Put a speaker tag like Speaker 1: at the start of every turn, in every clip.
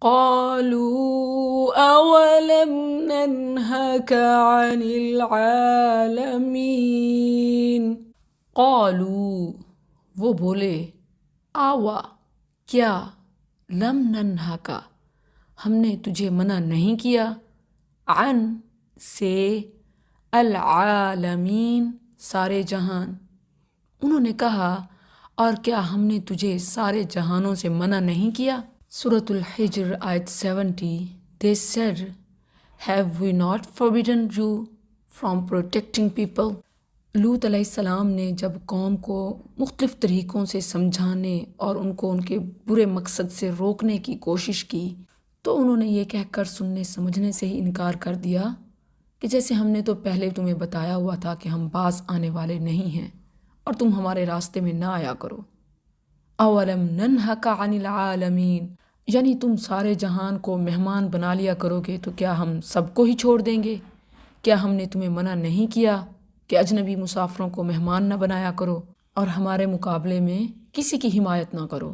Speaker 1: قالوا أولم ننهك عن العالمين۔ قالوا وہ بولے، آوا کیا، لم ننہکا ہم نے تجھے منع نہیں کیا، عن سے، العالمین سارے جہان۔ انہوں نے کہا اور کیا ہم نے تجھے سارے جہانوں سے منع نہیں کیا؟ سورۃ الحجر آیت 70۔ They said, have we not forbidden you from protecting people؟ لوط علیہ السلام نے جب قوم کو مختلف طریقوں سے سمجھانے اور ان کو ان کے برے مقصد سے روکنے کی کوشش کی تو انہوں نے یہ کہہ کر سننے سمجھنے سے ہی انکار کر دیا کہ جیسے ہم نے تو پہلے تمہیں بتایا ہوا تھا کہ ہم باز آنے والے نہیں ہیں اور تم ہمارے راستے میں نہ آیا کرو۔ اولم ننہک عن العالمین، یعنی تم سارے جہان کو مہمان بنا لیا کرو گے تو کیا ہم سب کو ہی چھوڑ دیں گے؟ کیا ہم نے تمہیں منع نہیں کیا کہ اجنبی مسافروں کو مہمان نہ بنایا کرو اور ہمارے مقابلے میں کسی کی حمایت نہ کرو؟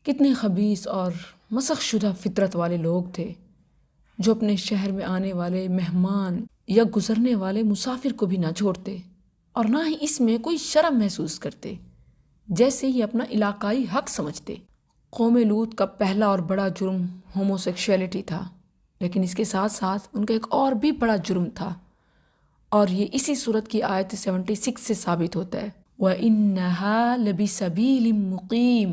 Speaker 1: کتنے خبیث اور مسخ شدہ فطرت والے لوگ تھے جو اپنے شہر میں آنے والے مہمان یا گزرنے والے مسافر کو بھی نہ چھوڑتے اور نہ ہی اس میں کوئی شرم محسوس کرتے، جیسے ہی اپنا علاقائی حق سمجھتے۔ قوم لوط کا پہلا اور بڑا جرم ہومو سیکشولیٹی تھا، لیکن اس کے ساتھ ساتھ ان کا ایک اور بھی بڑا جرم تھا اور یہ اسی صورت کی آیت 76 سے ثابت ہوتا ہے، وَإِنَّهَا لَبِسَبِيلٍ مُقِيمٍ،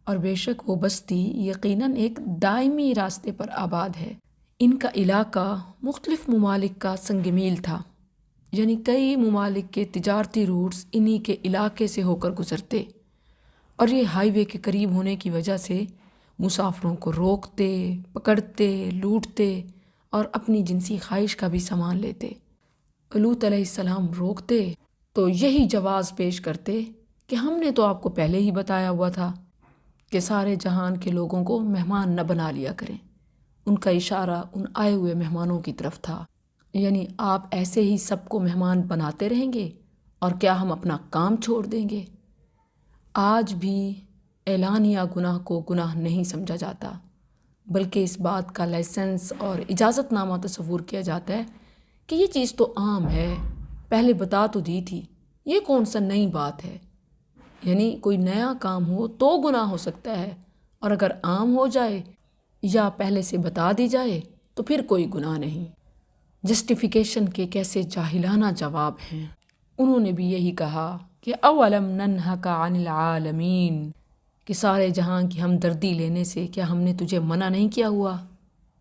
Speaker 1: اور بے شک وہ بستی یقیناً ایک دائمی راستے پر آباد ہے۔ ان کا علاقہ مختلف ممالک کا سنگ میل تھا، یعنی کئی ممالک کے تجارتی روٹس انہی کے علاقے سے ہو کر گزرتے اور یہ ہائی وے کے قریب ہونے کی وجہ سے مسافروں کو روکتے، پکڑتے، لوٹتے اور اپنی جنسی خواہش کا بھی سامان لیتے۔ لوط علیہ السلام روکتے تو یہی جواز پیش کرتے کہ ہم نے تو آپ کو پہلے ہی بتایا ہوا تھا کہ سارے جہان کے لوگوں کو مہمان نہ بنا لیا کریں۔ ان کا اشارہ ان آئے ہوئے مہمانوں کی طرف تھا، یعنی آپ ایسے ہی سب کو مہمان بناتے رہیں گے اور کیا ہم اپنا کام چھوڑ دیں گے؟ آج بھی اعلانیہ گناہ کو گناہ نہیں سمجھا جاتا، بلکہ اس بات کا لائسنس اور اجازت نامہ تصور کیا جاتا ہے کہ یہ چیز تو عام ہے، پہلے بتا تو دی تھی، یہ کون سا نئی بات ہے؟ یعنی کوئی نیا کام ہو تو گناہ ہو سکتا ہے، اور اگر عام ہو جائے یا پہلے سے بتا دی جائے تو پھر کوئی گناہ نہیں۔ جسٹیفیکیشن کے کیسے جاہلانہ جواب ہیں۔ انہوں نے بھی یہی کہا کہ اولم ننہک عن العالمین، کہ سارے جہان کی ہمدردی لینے سے کیا ہم نے تجھے منع نہیں کیا ہوا؟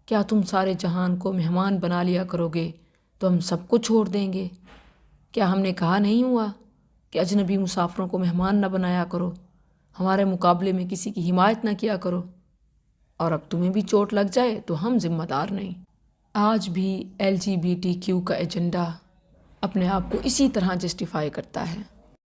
Speaker 1: کیا تم سارے جہان کو مہمان بنا لیا کرو گے تو ہم سب کو چھوڑ دیں گے؟ کیا ہم نے کہا نہیں ہوا کہ اجنبی مسافروں کو مہمان نہ بنایا کرو، ہمارے مقابلے میں کسی کی حمایت نہ کیا کرو، اور اب تمہیں بھی چوٹ لگ جائے تو ہم ذمہ دار نہیں؟ آج بھی LGBTQ کا ایجنڈا اپنے آپ کو اسی طرح جسٹیفائی کرتا ہے۔